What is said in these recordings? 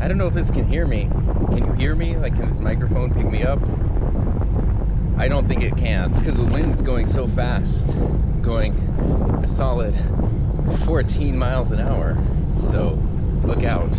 I don't know if this can hear me. Can you hear me? Like, can this microphone pick me up? I don't think it can. It's because the wind's going so fast. Going a solid 14 miles an hour. So look out.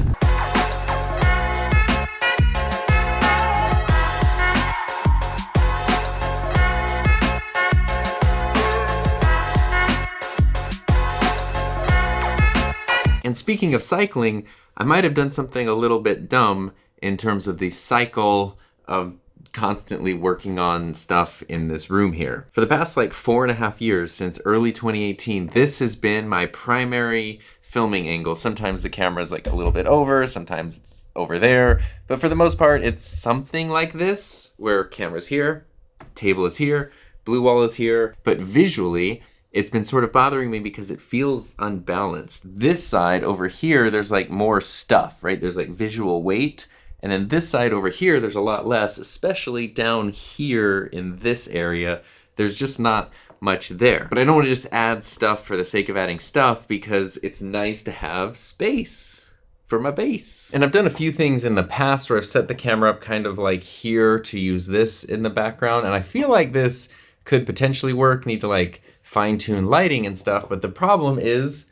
And speaking of cycling, I might have done something a little bit dumb in terms of the cycle of constantly working on stuff in this room here. For the past like 4.5 years, since early 2018, this has been my primary filming angle. Sometimes the camera's like a little bit over, sometimes it's over there, but for the most part, it's something like this, where camera's here, table is here, blue wall is here, but visually, it's been sort of bothering me because it feels unbalanced. This side over here, there's like more stuff, right? There's like visual weight. And then this side over here, there's a lot less, especially down here in this area. There's just not much there. But I don't want to just add stuff for the sake of adding stuff because it's nice to have space for my base. And I've done a few things in the past where I've set the camera up kind of like here to use this in the background. And I feel like this could potentially work. Need to like fine-tune lighting and stuff, but the problem is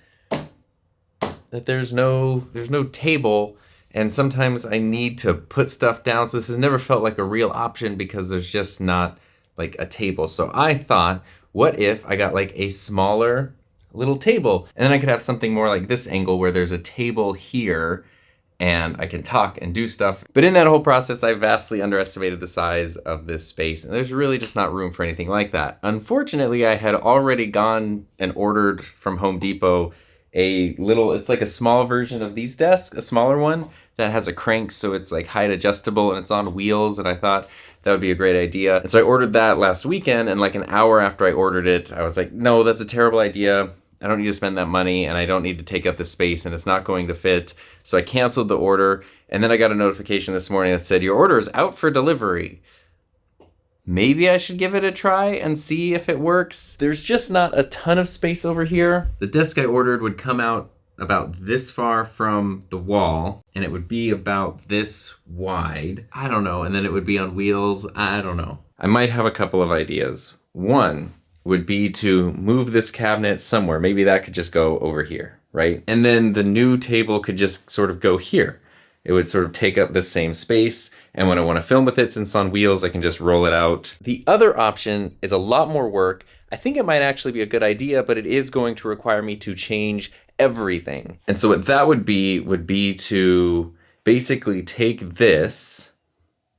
that there's no table, and sometimes I need to put stuff down, so this has never felt like a real option because there's just not like a table. So I thought, what if I got like a smaller little table, and then I could have something more like this angle where there's a table here and I can talk and do stuff. But in that whole process, I vastly underestimated the size of this space, and there's really just not room for anything like that. Unfortunately, I had already gone and ordered from Home Depot a little, it's like a small version of these desks, a smaller one that has a crank, so it's like height adjustable and it's on wheels, and I thought that would be a great idea. And so I ordered that last weekend, and like an hour after I ordered it, I was like, no, that's a terrible idea. I don't need to spend that money, and I don't need to take up the space, and it's not going to fit. So I canceled the order, and then I got a notification this morning that said, your order is out for delivery. Maybe I should give it a try and see if it works. There's just not a ton of space over here. The desk I ordered would come out about this far from the wall, and it would be about this wide. I don't know, and then it would be on wheels. I don't know. I might have a couple of ideas. One would be to move this cabinet somewhere. Maybe that could just go over here, right? And then the new table could just sort of go here. It would sort of take up the same space. And when I want to film with it, since it's on wheels, I can just roll it out. The other option is a lot more work. I think it might actually be a good idea, but it is going to require me to change everything. And so what that would be to basically take this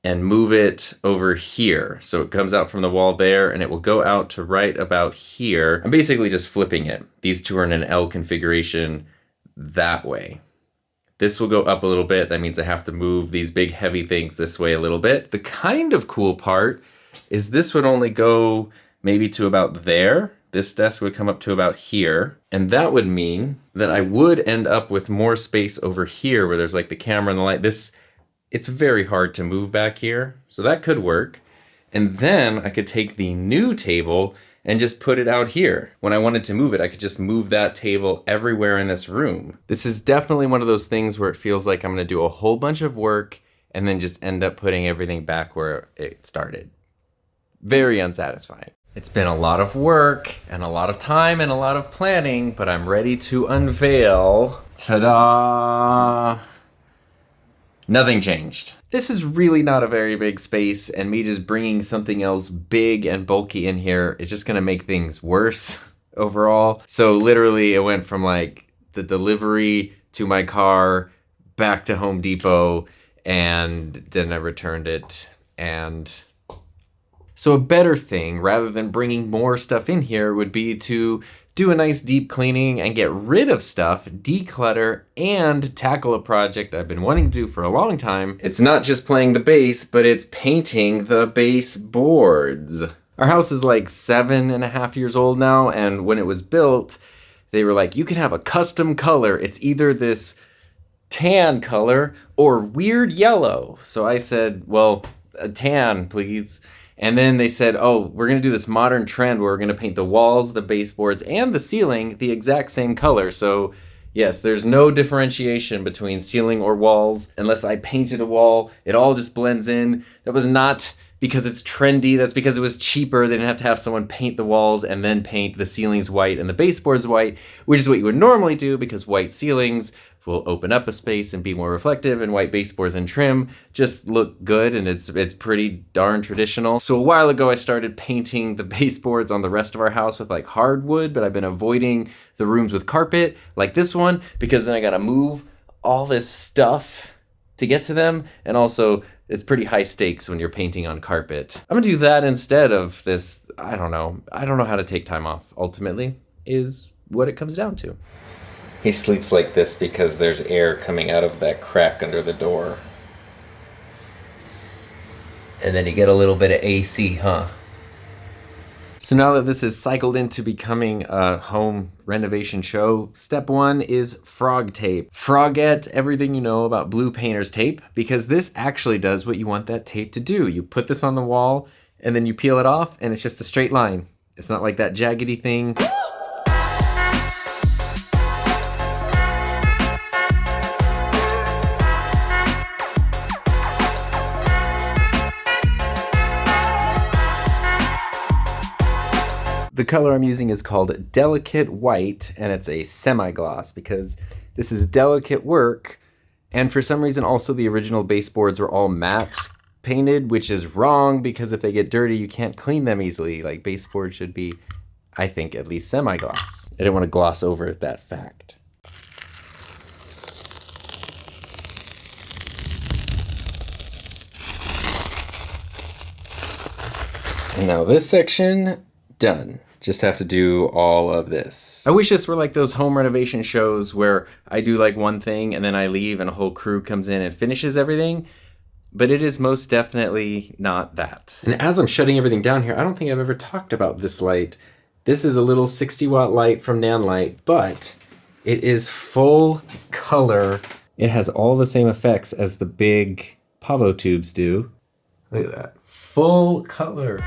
and move it over here. So it comes out from the wall there, and it will go out to right about here. I'm basically just flipping it. These two are in an L configuration that way. This will go up a little bit. That means I have to move these big heavy things this way a little bit. The kind of cool part is this would only go maybe to about there. This desk would come up to about here. And that would mean that I would end up with more space over here where there's like the camera and the light. It's very hard to move back here. So that could work. And then I could take the new table and just put it out here. When I wanted to move it, I could just move that table everywhere in this room. This is definitely one of those things where it feels like I'm gonna do a whole bunch of work and then just end up putting everything back where it started. Very unsatisfying. It's been a lot of work and a lot of time and a lot of planning, but I'm ready to unveil. Ta-da! Nothing changed. This is really not a very big space, and me just bringing something else big and bulky in here is just gonna make things worse overall. So literally it went from like the delivery to my car, back to Home Depot, and then I returned it. And so a better thing, rather than bringing more stuff in here, would be to do a nice deep cleaning and get rid of stuff, declutter, and tackle a project I've been wanting to do for a long time. It's not just playing the bass, but it's painting the baseboards. Our house is like 7.5 years old now, and when it was built, they were like, you can have a custom color. It's either this tan color or weird yellow. So I said, well, a tan, please. And then they said, oh, we're going to do this modern trend where we're going to paint the walls, the baseboards, and the ceiling the exact same color. So Yes, there's no differentiation between ceiling or walls. Unless I painted a wall, it all just blends in. That was not because it's trendy, that's because it was cheaper. They didn't have to have someone paint the walls and then paint the ceilings white and the baseboards white, which is what you would normally do because white ceilings will open up a space and be more reflective, and white baseboards and trim just look good, and it's pretty darn traditional. So a while ago I started painting the baseboards on the rest of our house with like hardwood, but I've been avoiding the rooms with carpet like this one because then I gotta move all this stuff to get to them, and also it's pretty high stakes when you're painting on carpet. I'm gonna do that instead of this. I don't know how to take time off, ultimately, is what it comes down to. He sleeps like this because there's air coming out of that crack under the door. And then you get a little bit of AC, huh? So now that this is cycled into becoming a home renovation show, step one is frog tape. Forget everything you know about blue painter's tape, because this actually does what you want that tape to do. You put this on the wall and then you peel it off and it's just a straight line. It's not like that jaggedy thing. The color I'm using is called Delicate White, and it's a semi-gloss because this is delicate work, and for some reason also the original baseboards were all matte painted, which is wrong because if they get dirty you can't clean them easily. Like, baseboards should be, I think, at least semi-gloss. I didn't want to gloss over that fact. And now this section, done. Just have to do all of this. I wish this were like those home renovation shows where I do like one thing and then I leave and a whole crew comes in and finishes everything, but it is most definitely not that. And as I'm shutting everything down here, I don't think I've ever talked about this light. This is a little 60-watt light from Nanlite, but it is full color. It has all the same effects as the big Pavo tubes do. Look at that, full color.